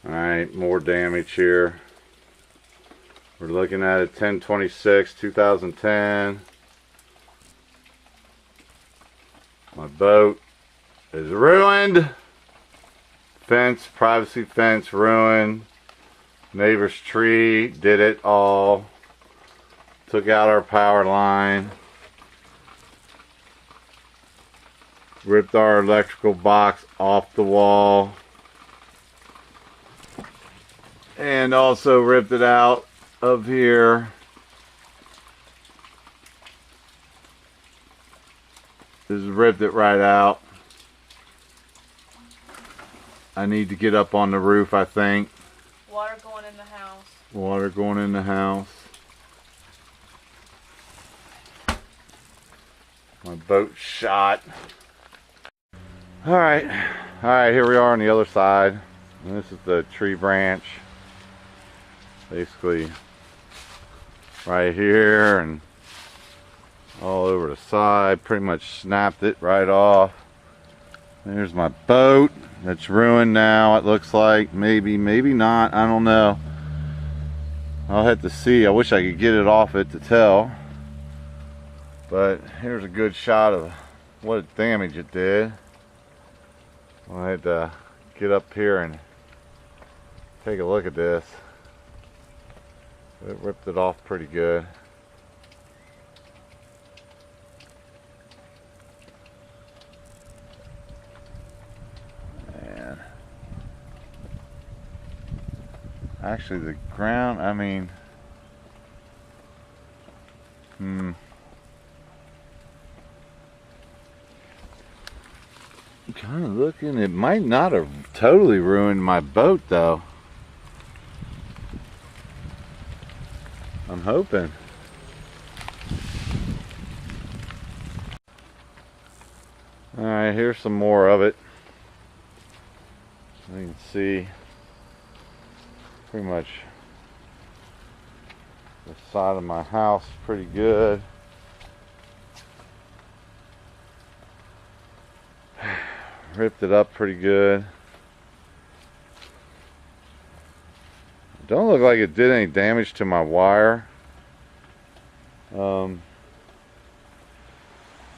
Alright, more damage here. We're looking at a 10/26, 2010. My boat is ruined. Fence, privacy fence ruined. Neighbor's tree did it all. Took out our power line. Ripped our electrical box off the wall. And also ripped it out of here. Just ripped it right out. I need to get up on the roof, I think. Water going in the house. Water going in the house. My boat shot. Alright, here we are on the other side. And this is the tree branch. Basically right here and all over the side. Pretty much snapped it right off. There's my boat. It's ruined now, it looks like. Maybe not, I don't know. I'll have to see. I wish I could get it off it to tell. But here's a good shot of what damage it did. I had to get up here and take a look at this. It ripped it off pretty good. And actually the ground, I mean, I'm kind of looking, it might not have totally ruined my boat though. I'm hoping. Alright, here's some more of it. You can see pretty much the side of my house is pretty good. Ripped it up pretty good. Don't look like it did any damage to my wire.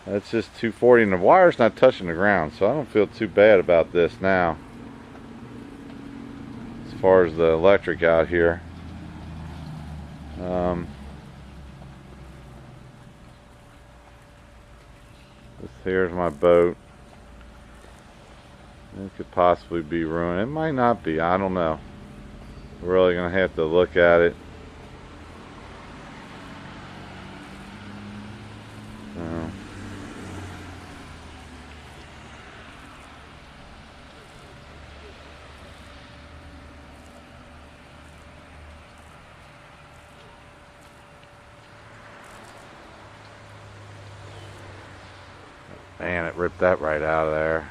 That's just 240 and the wire's not touching the ground, so I don't feel too bad about this now as far as the electric out here. This here's my boat. It could possibly be ruined. It might not be, I don't know. We're really gonna have to look at it. Man, it ripped that right out of there.